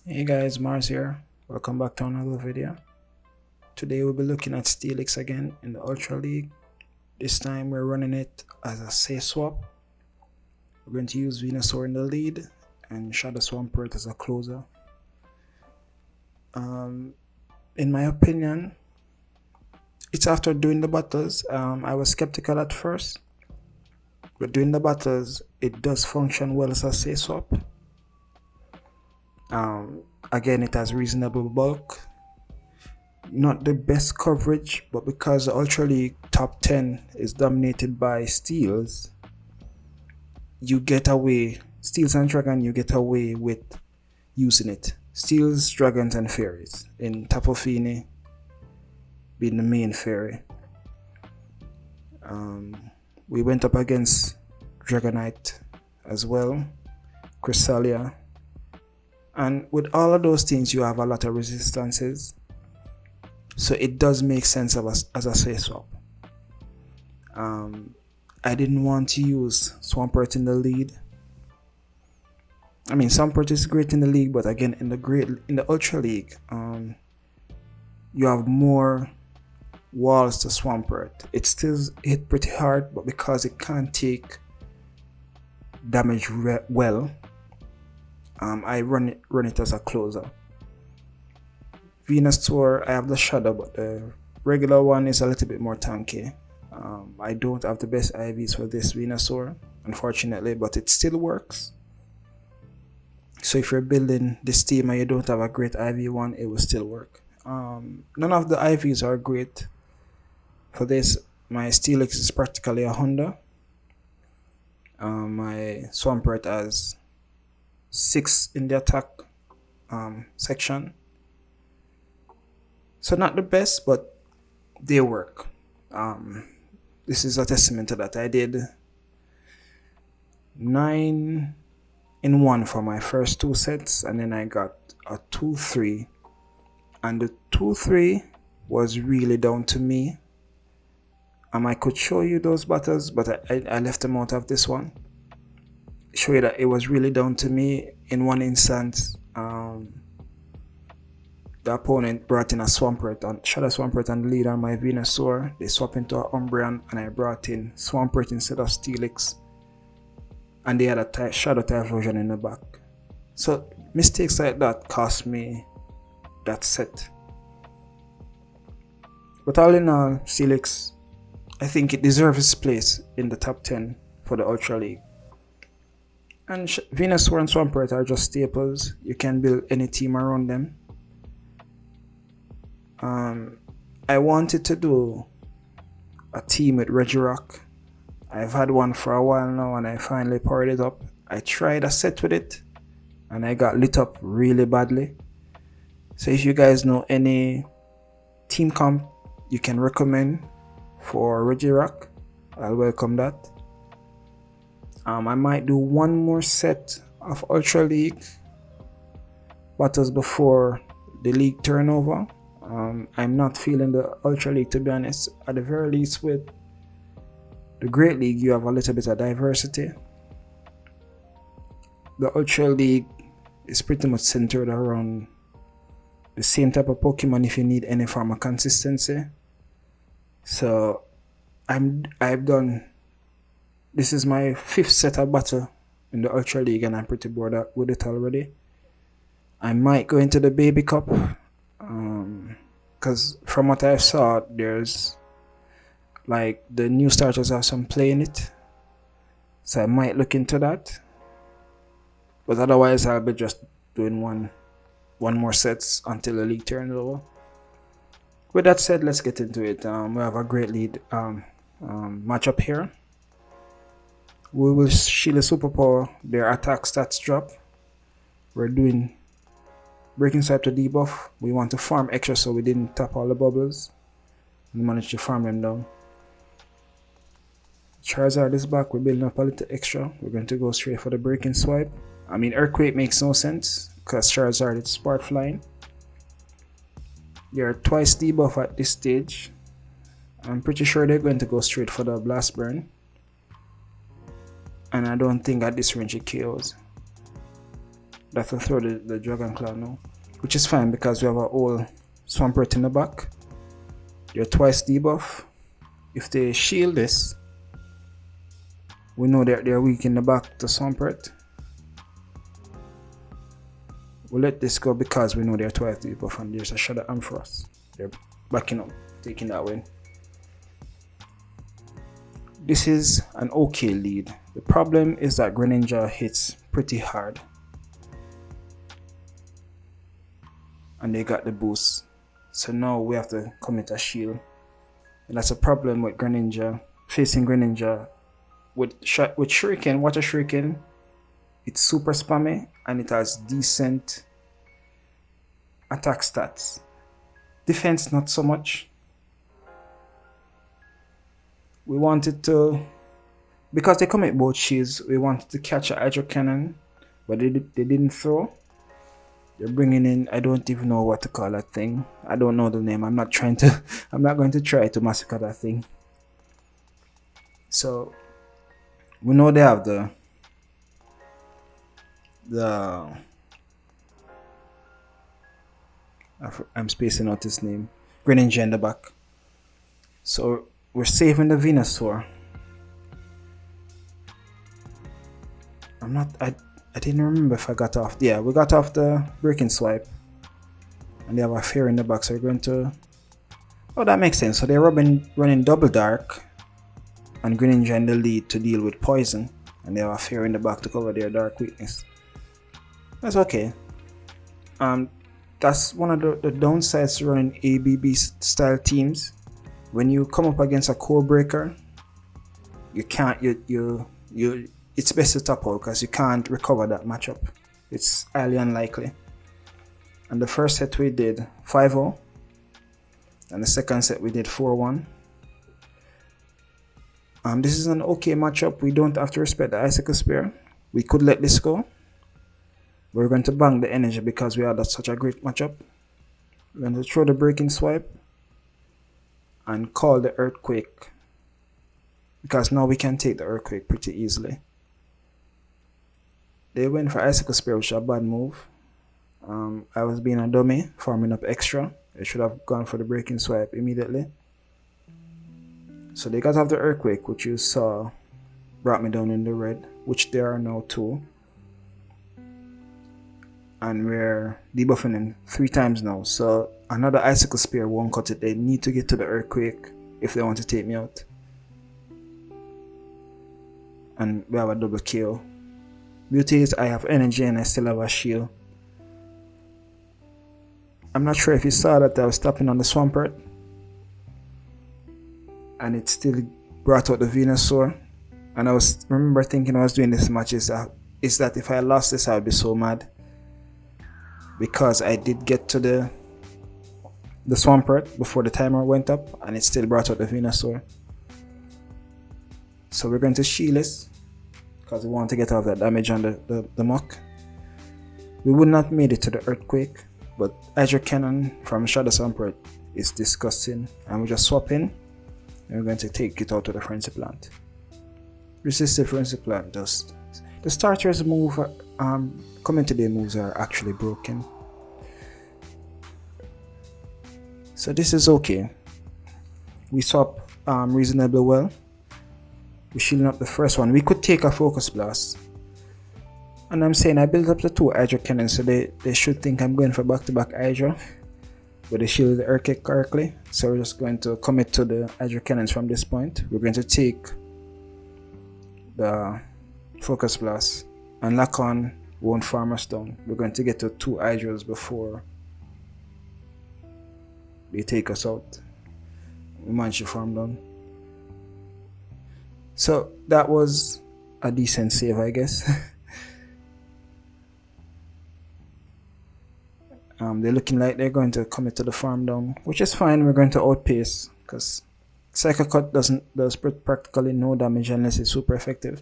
Hey guys, Mars here. Welcome back to another video. Today we'll be looking at Steelix again in the Ultra League. This time we're running it as a safe swap. We're going to use Venusaur in the lead and Shadow Swampert as a closer. In my opinion, it's after doing the battles. I was skeptical at first, but doing the battles, it does function well as a safe swap. Again, it has reasonable bulk, not the best coverage, but because the Ultra League top 10 is dominated by Steels, you get away, Steels and Dragon, you get away with using it. Steels, Dragons and Fairies, in Tapu Fini being the main fairy. We went up against Dragonite as well, Cresselia. And with all of those things, you have a lot of resistances. So it does make sense as a safe swap. I didn't want to use Swampert in the lead. I mean, Swampert is great in the league, but again, in the Ultra League, you have more walls to Swampert. It still hit pretty hard, but because it can't take damage well, I run it as a closer. Venusaur, I have the Shadow, but the regular one is a little bit more tanky. I don't have the best IVs for this Venusaur, unfortunately, but it still works. So if you're building this team and you don't have a great IV one, it will still work. None of the IVs are great for this. My Steelix is practically a Honda. My Swampert has 6 in the attack section, so not the best, but they work. This is a testament to that. I did 9 in 1 for my first 2 sets, and then I got a 2-3, and the 2-3 was really down to me. I could show you those battles, but I left them out of this one. Show you that it was really down to me. In one instance, the opponent brought in a Swampert on Shadow Swampert and the lead on my Venusaur. They swapped into a Umbreon and I brought in Swampert instead of Steelix, and they had a Shadow type version in the back. So mistakes like that cost me that set. But all in all, Steelix, I think it deserves its place in the top 10 for the Ultra League. And Venusaur and Swampert are just staples. You can build any team around them. I wanted to do a team with Regirock. I've had one for a while now and I finally powered it up. I tried a set with it and I got lit up really badly. So if you guys know any team comp you can recommend for Regirock, I'll welcome that. I might do one more set of Ultra League battles before the league turnover. I'm not feeling the Ultra League, to be honest. At the very least, with the Great League, you have a little bit of diversity. The Ultra League is pretty much centered around the same type of Pokemon if you need any form of consistency. So I've done. This is my 5th set of battle in the Ultra League and I'm pretty bored with it already. I might go into the Baby Cup because from what I saw, there's like the new starters have some play in it. So I might look into that. But otherwise I'll be just doing one more sets until the league turns over. With that said, let's get into it. We have a great lead matchup here. We will shield a superpower, their attack stats drop. We're doing breaking swipe to debuff. We want to farm extra so we didn't tap all the bubbles. We managed to farm them down. Charizard is back, we're building up a little extra. We're going to go straight for the breaking swipe. I mean, Earthquake makes no sense because Charizard is Spark Flying. They're twice debuff at this stage. I'm pretty sure they're going to go straight for the Blast Burn. And I don't think at this range it KOs. that will throw the Dragon Claw now. Which is fine because we have a whole Swampert in the back. They're twice debuff. If they shield this, we know that they're weak in the back to Swampert. We'll let this go because we know they're twice debuff and there's a Shadow Arm for us. They're backing up, taking that win. This is an okay lead. The problem is that Greninja hits pretty hard. And they got the boost. So now we have to commit a shield. And that's a problem with Greninja. Facing Greninja with Shuriken, Water Shuriken. It's super spammy and it has decent attack stats. Defense not so much. We wanted to, because they commit both shields, we wanted to catch a Hydro Cannon, but they didn't throw. They're bringing in, I don't even know what to call that thing. I don't know the name. I'm not going to try to massacre that thing. So we know they have the I'm spacing out his name, Greninja in the back. So we're saving the Venusaur. I didn't remember if I got off. Yeah, we got off the Breaking Swipe. And they have a Fairy in the back, so we're going to... Oh, that makes sense. So they're running Double Dark and Greninja in the lead to deal with Poison. And they have a Fairy in the back to cover their Dark weakness. That's okay. That's one of the downsides to running ABB style teams. When you come up against a core breaker, you can't, it's best to top out because you can't recover that matchup. It's highly unlikely. And the first set we did 5-0, and the second set we did 4-1. This is an okay matchup. We don't have to respect the Icicle Spear. We could let this go. We're going to bang the energy because we had such a great matchup. We're going to throw the Breaking Swipe and call the Earthquake, because now we can take the Earthquake pretty easily. They went for Icicle Spear, which is a bad move. I was being a dummy, farming up extra. I should have gone for the Breaking Swipe immediately. So they got off the Earthquake, which you saw brought me down in the red, which there are now 2. And we're debuffing them 3 times now. So another Icicle Spear won't cut it. They need to get to the Earthquake if they want to take me out. And we have a double KO. Beauty is I have energy and I still have a shield. I'm not sure if you saw that I was tapping on the Swampert. And it still brought out the Venusaur. And I remember thinking I was doing this match is that if I lost this I would be so mad. Because I did get to the Swampert before the timer went up and it still brought out the Venusaur. So we're going to shield this because we want to get off that damage on the muck. We would not made it to the Earthquake, but Hydro Cannon from Shadow Swampert is disgusting, and we just swap in and we're going to take it out to the Frenzy Plant. Resistive Frenzy Plant dust. The starters move, coming today moves are actually broken. So this is okay. We swap reasonably well. We're shielding up the first one. We could take a Focus Blast. And I'm saying I built up the 2 Hydro Cannons, so they should think I'm going for back-to-back Hydro. But they shielded the Earthquake correctly. So we're just going to commit to the Hydro Cannons from this point. We're going to take the Focus Blast, and Lock On won't farm us down. We're going to get to 2 Hydros before they take us out. We managed to farm down. So that was a decent save, I guess. They're looking like they're going to commit to the farm down, which is fine. We're going to outpace because Psycho Cut does practically no damage unless it's super effective.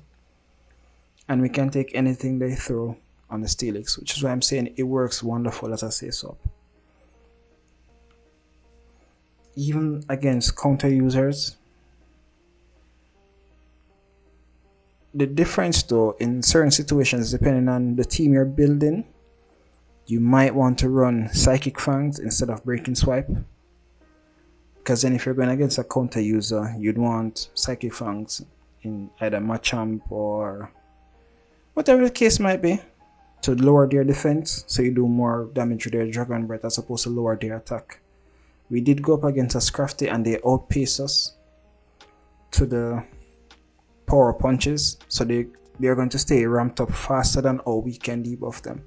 And we can take anything they throw on the Steelix, which is why I'm saying it works wonderful as a safe swap. Even against counter users. The difference though, in certain situations, depending on the team you're building, you might want to run Psychic Fangs instead of Breaking Swipe. Because then if you're going against a counter user, you'd want Psychic Fangs in either Machamp or whatever the case might be, to lower their defense, so you do more damage with their Dragon Breath as opposed to lower their attack. We did go up against a Scrafty and they outpaced us to the power punches, so they're going to stay ramped up faster than how we can debuff them.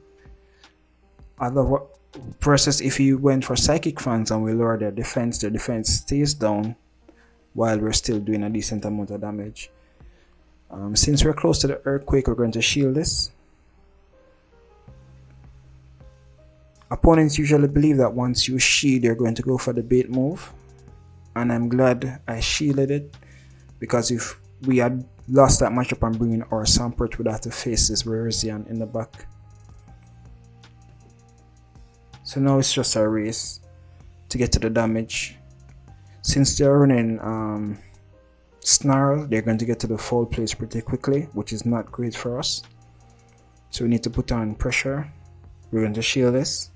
Versus if you went for Psychic Fangs and we lower their defense stays down while we're still doing a decent amount of damage. Since we're close to the Earthquake, we're going to shield this. Opponents usually believe that once you shield, you're going to go for the bait move, and I'm glad I shielded it, because if we had lost that matchup and bringing our Swampert, we'd have to face this Venusaur in the back. So now it's just a race to get to the damage. Since they're running Snarl, they're going to get to the foul place pretty quickly, which is not great for us. So we need to put on pressure. We're going to shield this.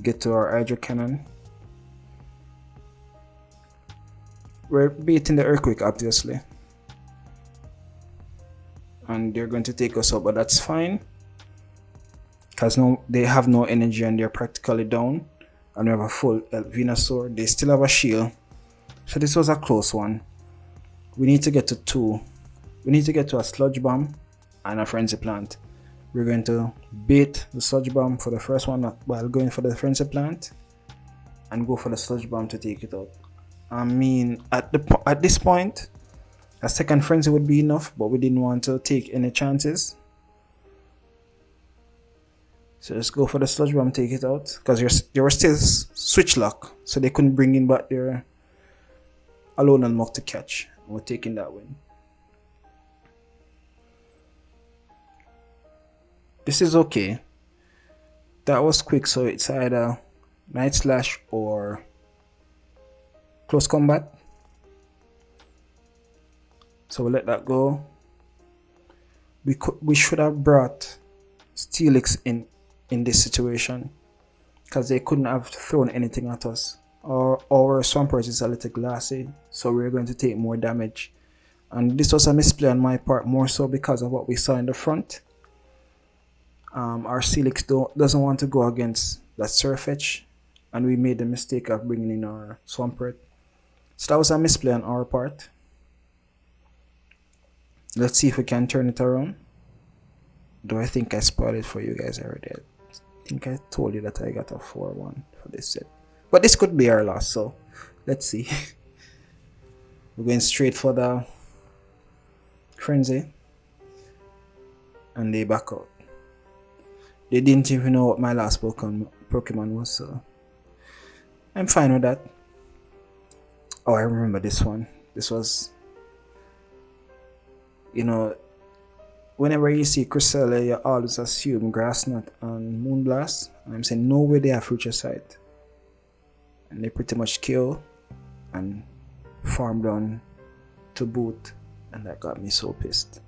Get to our Hydro Cannon. We're beating the Earthquake, obviously. And they're going to take us out, but that's fine. Because they have no energy and they're practically down. And we have a full Venusaur. They still have a shield. So this was a close one. We need to get to 2. We need to get to a Sludge Bomb and a Frenzy Plant. We're going to bait the Sludge Bomb for the first one while going for the Frenzy Plant, and go for the Sludge Bomb to take it out. I mean, at this point, a second Frenzy would be enough, but we didn't want to take any chances. So let's go for the Sludge Bomb, take it out, because they were still switch lock, so they couldn't bring in back their Alone and Muck to catch. We're taking that win. This is okay. That was quick, so it's either Night Slash or Close Combat. So we'll let that go. We should have brought Steelix in this situation, because they couldn't have thrown anything at us. Our Swampert is a little glassy, so we're going to take more damage. And this was a misplay on my part, more so because of what we saw in the front. Our Steelix doesn't want to go against that Surfetch, and we made the mistake of bringing in our Swampert. So that was a misplay on our part. Let's see if we can turn it around. Though I think I spoiled it for you guys already. I think I told you that I got a 4-1 for this set. But this could be our loss, so let's see. We're going straight for the Frenzy. And they back out. They didn't even know what my last Pokemon was, so I'm fine with that. Oh, I remember this one. This was, you know, whenever you see Cresselia, you always assume Grassnut and Moonblast. I'm saying no way they have Future Sight. And they pretty much kill and farm down to boot, and that got me so pissed.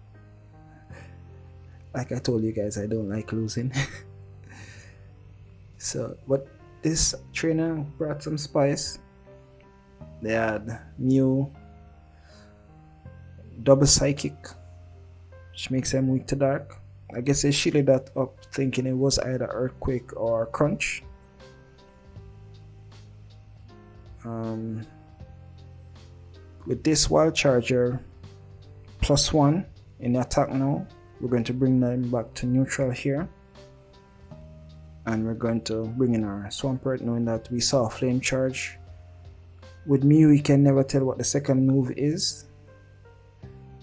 Like I told you guys, I don't like losing. So, but this trainer brought some spice. They had Mew, double Psychic, which makes them weak to dark. I guess they shielded that up thinking it was either Earthquake or Crunch. With this Wild Charger +1 in the attack now, we're going to bring them back to neutral here. And we're going to bring in our Swampert, knowing that we saw a Flame Charge. With Mew, we can never tell what the second move is.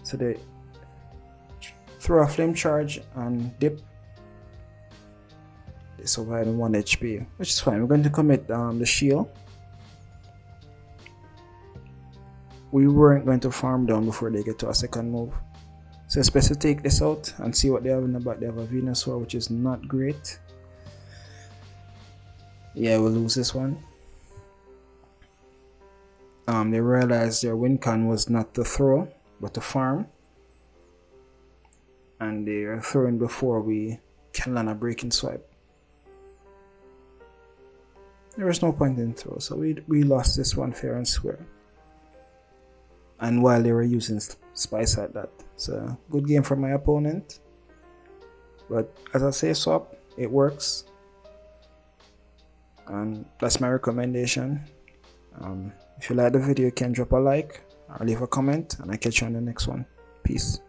So they throw a Flame Charge and dip. They survive on 1 HP, which is fine. We're going to commit the shield. We weren't going to farm down before they get to a second move. So it's best to take this out and see what they have in the back. They have a Venusaur, which is not great. Yeah, we'll lose this one. They realized their win con was not to throw, but to farm. And they're throwing before we can land a breaking swipe. There was no point in throw, so we lost this one fair and square. And while they were using spice like that. So good game from my opponent. But as I say, swap, it works. And that's my recommendation. If you like the video, you can drop a like or leave a comment, and I'll catch you on the next one. Peace.